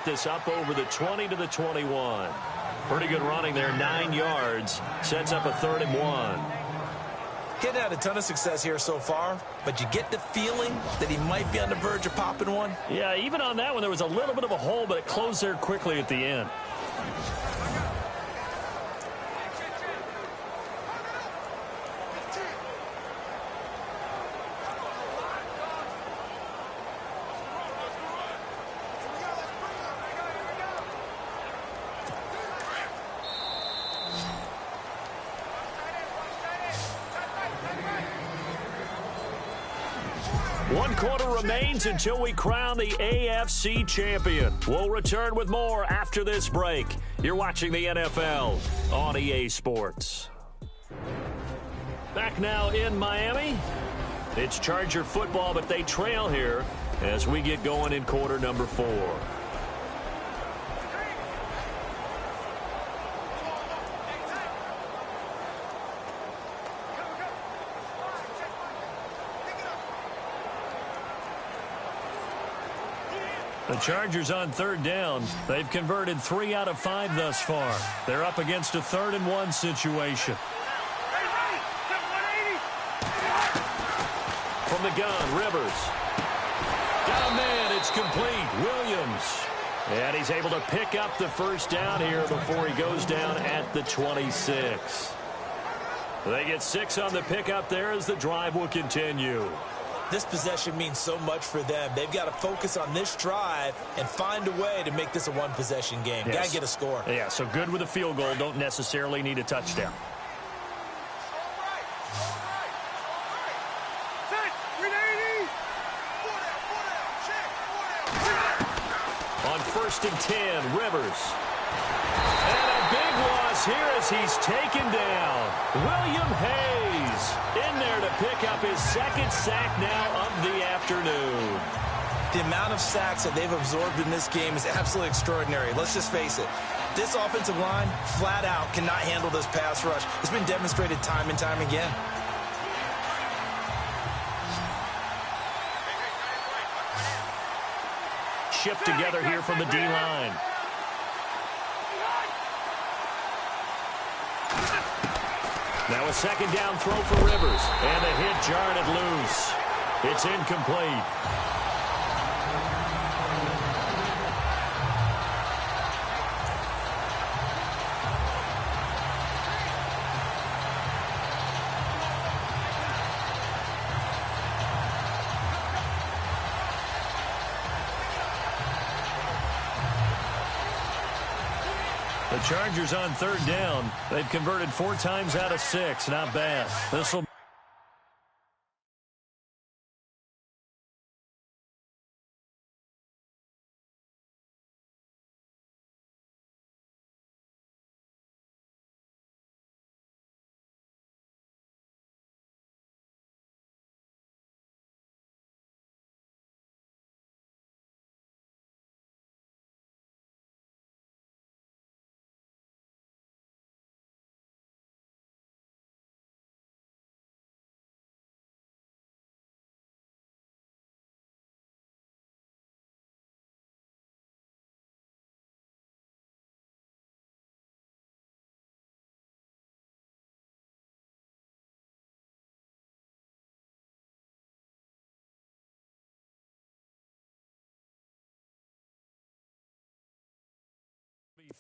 this up over the 20 to the 21. Pretty good running there, 9 yards. Sets up a 3rd and 1. Getting had a ton of success here so far, but you get the feeling that he might be on the verge of popping one. Yeah, even on that one, there was a little bit of a hole, but it closed there quickly at the end. One quarter remains until we crown the AFC champion. We'll return with more after this break. You're watching the NFL on EA Sports. Back now in Miami. It's Charger football, but they trail here as we get going in quarter number 4. The Chargers on 3rd down. They've converted 3 out of 5 thus far. They're up against a 3rd and 1 situation. From the gun, Rivers. Got a man, it's complete. Williams. And he's able to pick up the 1st down here before he goes down at the 26. They get 6 on the pickup there as the drive will continue. This possession means so much for them. They've got to focus on this drive and find a way to make this a one-possession game. Yes. Got to get a score. Yeah, so good with a field goal. Don't necessarily need a touchdown. On 1st and 10, Rivers. And a big loss here as he's taken down. William Hayes in there to pick up his 2nd sack now of the afternoon. The amount of sacks that they've absorbed in this game is absolutely extraordinary. Let's just face it. This offensive line, flat out, cannot handle this pass rush. It's been demonstrated time and time again. Shift together here from the D-line. Now a 2nd down throw for Rivers. And the hit jarred it loose. It's incomplete. The Chargers on 3rd down. They've converted 4 times out of 6. Not bad. This will be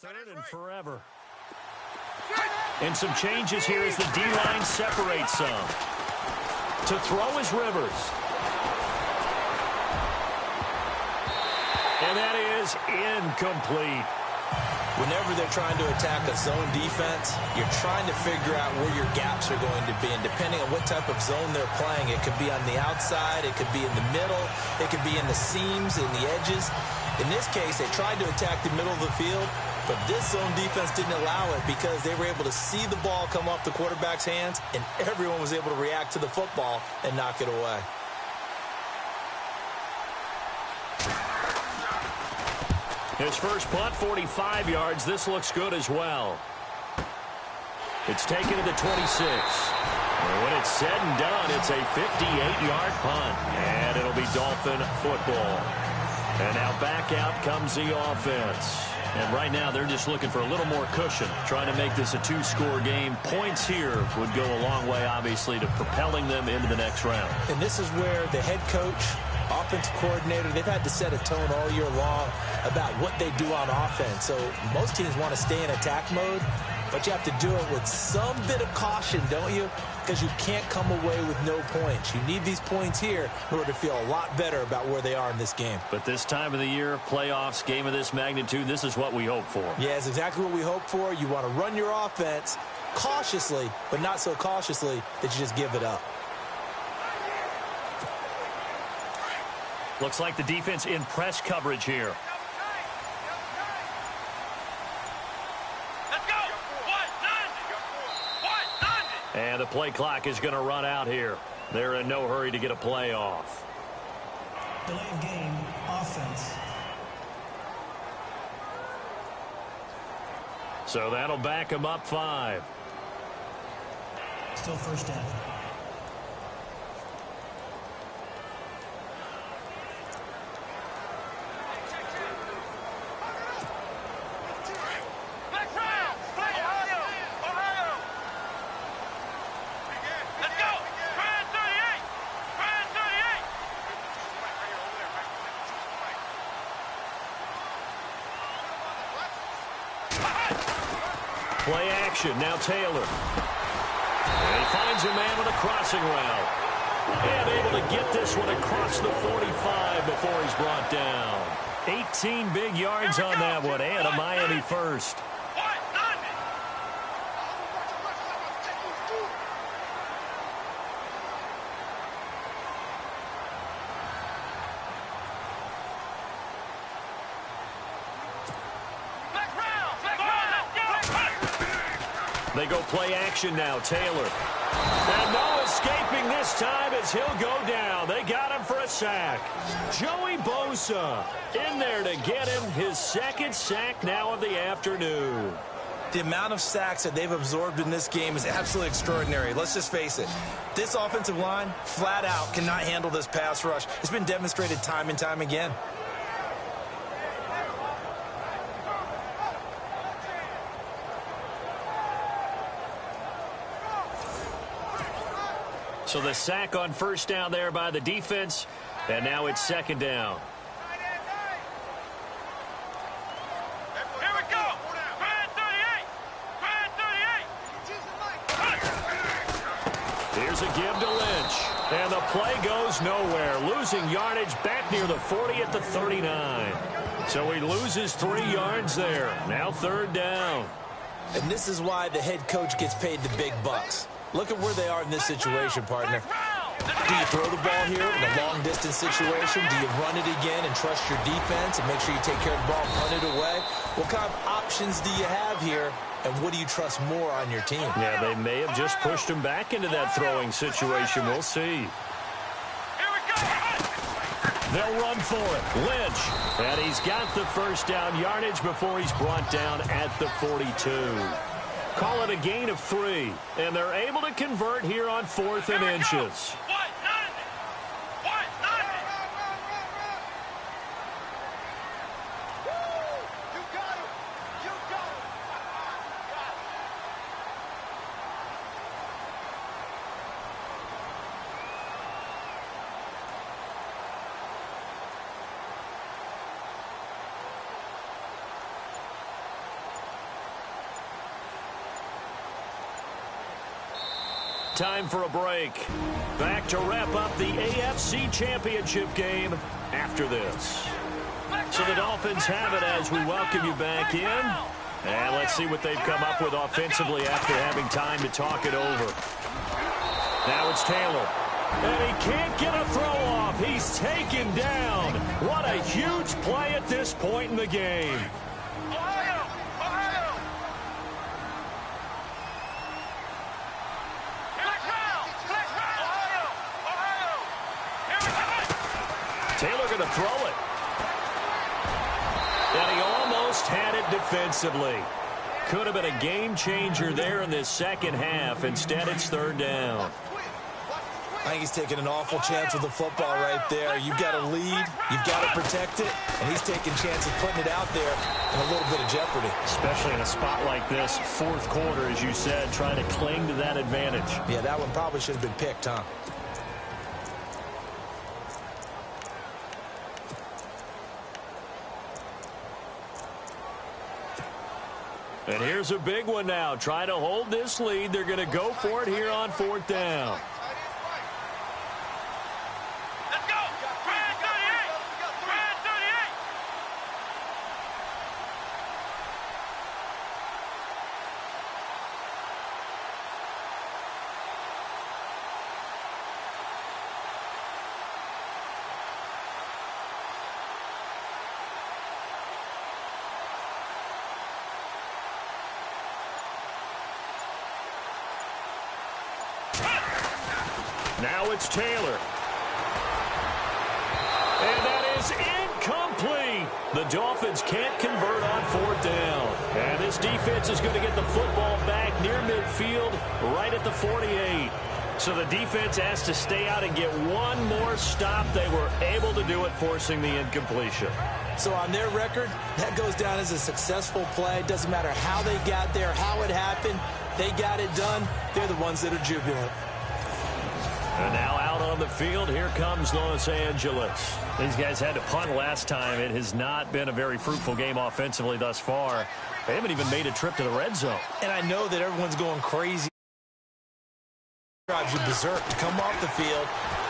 3rd and forever. And some changes here as the D-line separates some. To throw is Rivers. And that is incomplete. Whenever they're trying to attack a zone defense, you're trying to figure out where your gaps are going to be. And depending on what type of zone they're playing, it could be on the outside, it could be in the middle, it could be in the seams, in the edges. In this case, they tried to attack the middle of the field, but this zone defense didn't allow it because they were able to see the ball come off the quarterback's hands, and everyone was able to react to the football and knock it away. His first punt, 45 yards. This looks good as well. It's taken to the 26. And when it's said and done, it's a 58-yard punt. And it'll be Dolphin football. And now back out comes the offense. And right now they're just looking for a little more cushion, trying to make this a two-score game. Points here would go a long way, obviously, to propelling them into the next round. And this is where the head coach, offensive coordinator, they've had to set a tone all year long about what they do on offense. So most teams want to stay in attack mode, but you have to do it with some bit of caution, don't you? Because you can't come away with no points. You need these points here in order to feel a lot better about where they are in this game. But this time of the year, playoffs, game of this magnitude, this is what we hope for. Yeah, it's exactly what we hope for. You want to run your offense cautiously, but not so cautiously that you just give it up. Looks like the defense in press coverage here. And the play clock is going to run out here. They're in no hurry to get a play off. Delay of game, offense. So that'll back them up 5. Still first down. Play action, now Taylor. And he finds a man with a crossing route. And able to get this one across the 45 before he's brought down. 18 big yards on that one, and a Miami first. They go play action now, Taylor. And no escaping this time as he'll go down. They got him for a sack. Joey Bosa in there to get him his second sack now of the afternoon. The amount of sacks that they've absorbed in this game is absolutely extraordinary. Let's just face it. This offensive line, flat out, cannot handle this pass rush. It's been demonstrated time and time again. So the sack on first down there by the defense, and now it's second down. Here we go. Brand 38. Here's a give to Lynch. And the play goes nowhere. Losing yardage back near the 40 at the 39. So he loses 3 yards there. Now third down. And this is why the head coach gets paid the big bucks. Look at where they are in this situation, partner. Do you throw the ball here in a long-distance situation? Do you run it again and trust your defense and make sure you take care of the ball and punt it away? What kind of options do you have here, and what do you trust more on your team? Yeah, they may have just pushed him back into that throwing situation. We'll see. They'll run for it. Lynch. And he's got the first down yardage before he's brought down at the 42. Call it a gain of 3. And they're able to convert here on 4th and inches. Time for a break. Back to wrap up the AFC Championship game after this. So the Dolphins have it as we welcome you back in. And let's see what they've come up with offensively after having time to talk it over. Now it's Taylor. And he can't get a throw off. He's taken down. What a huge play at this point in the game. Taylor going to throw it. And he almost had it defensively. Could have been a game changer there in this second half. Instead, it's third down. I think he's taking an awful chance with the football right there. You've got to lead, you've got to protect it, and he's taking chances putting it out there in a little bit of jeopardy. Especially in a spot like this, fourth quarter, as you said, trying to cling to that advantage. Yeah, that one probably should have been picked, huh? And here's a big one now. Trying to hold this lead. They're going to go for it here on fourth down. Let's go. Brand 38. Brand 38. Now it's Taylor. And that is incomplete. The Dolphins can't convert on fourth down. And this defense is going to get the football back near midfield, right at the 48. So the defense has to stay out and get one more stop. They were able to do it, forcing the incompletion. So on their record, that goes down as a successful play. Doesn't matter how they got there, how it happened. They got it done. They're the ones that are jubilant. And now out on the field, here comes Los Angeles. These guys had to punt last time. It has not been a very fruitful game offensively thus far. They haven't even made a trip to the red zone. And I know that everyone's going crazy. Drives you berserk to come off the field,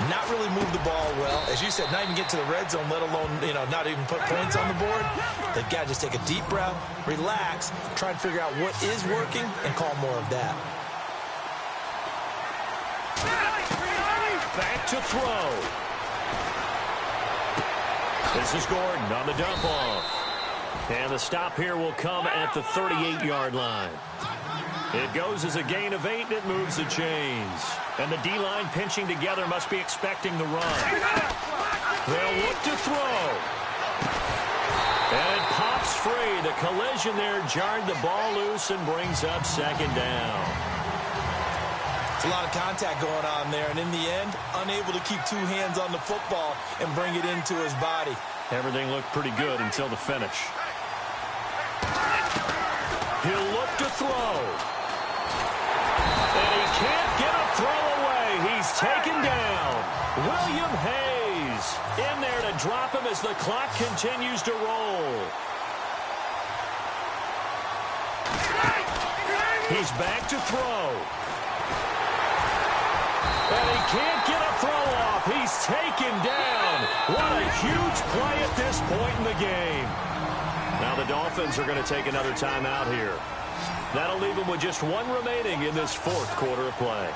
not really move the ball well. As you said, not even get to the red zone, let alone, not even put points on the board. They've got to just take a deep breath, relax, try and figure out what is working, and call more of that. Back to throw. This is Gordon on the dump off. And the stop here will come at the 38-yard line. It goes as a gain of 8, and it moves the chains. And the D-line pinching together must be expecting the run. They'll look to throw. And it pops free. The collision there jarred the ball loose and brings up second down. It's a lot of contact going on there, and in the end, unable to keep two hands on the football and bring it into his body. Everything looked pretty good until the finish. He'll look to throw. And he can't get a throw away. He's taken down. William Hayes in there to drop him as the clock continues to roll. He's back to throw. And he can't get a throw off. He's taken down. What a huge play at this point in the game. Now the Dolphins are going to take another timeout here. That'll leave them with just one remaining in this fourth quarter of play.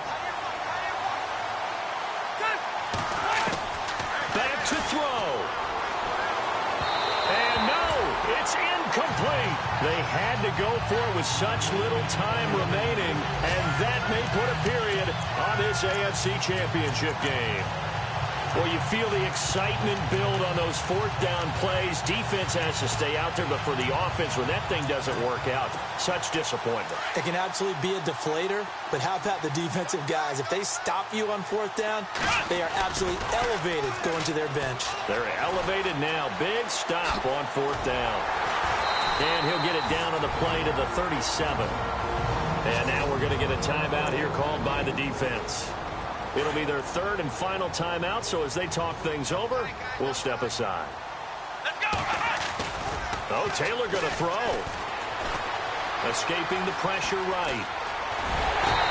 Back to throw. And no, it's incomplete. They had to go for it with such little time remaining, and that may put a period on this AFC Championship game. Well, you feel the excitement build on those fourth down plays. Defense has to stay out there, but for the offense, when that thing doesn't work out, such disappointment. It can absolutely be a deflator, but how about the defensive guys? If they stop you on fourth down, they are absolutely elevated going to their bench. They're elevated now. Big stop on fourth down. And he'll get it down on the play to the 37. And now we're going to get a timeout here called by the defense. It'll be their third and final timeout, so as they talk things over, we'll step aside. Let's go. Oh, Taylor going to throw. Escaping the pressure right.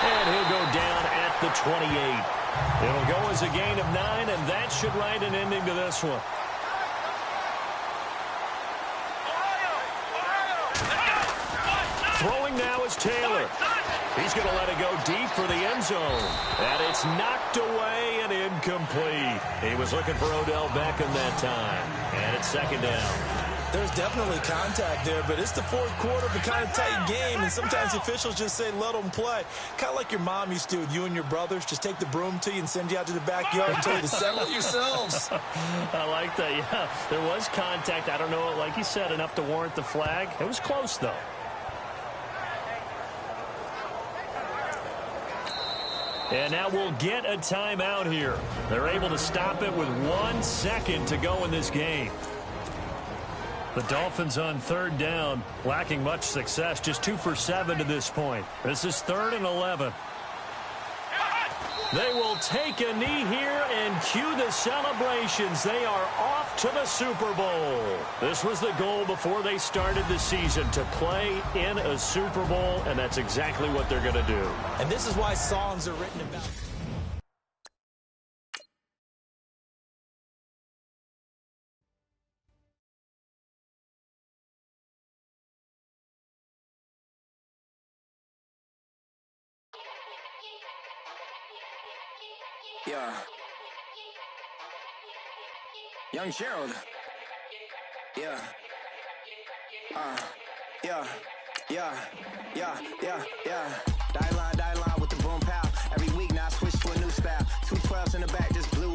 And he'll go down at the 28. It'll go as a gain of 9, and that should write an ending to this one. Throwing now is Taylor. He's going to let it go deep for the end zone. And it's knocked away and incomplete. He was looking for Odell Beckham that time. And it's second down. There's definitely contact there, but it's the fourth quarter of a kind of tight game, and sometimes officials just say, let them play. Kind of like your mom used to with you and your brothers. Just take the broom to you and send you out to the backyard and tell you to settle it yourselves. I like that, yeah. There was contact. I don't know, like you said, enough to warrant the flag. It was close, though. And now we'll get a timeout here. They're able to stop it with 1 second to go in this game. The Dolphins on third down, lacking much success, just 2 for 7 to this point. This is 3rd and 11. They will take a knee here and cue the celebrations. They are off to the Super Bowl. This was the goal before they started the season, to play in a Super Bowl, and that's exactly what they're going to do. And this is why songs are written about... Yeah. Young Gerald. Yeah. Die line with the boom pow. Every week now I switch to a new style. 212s in the back, just blue.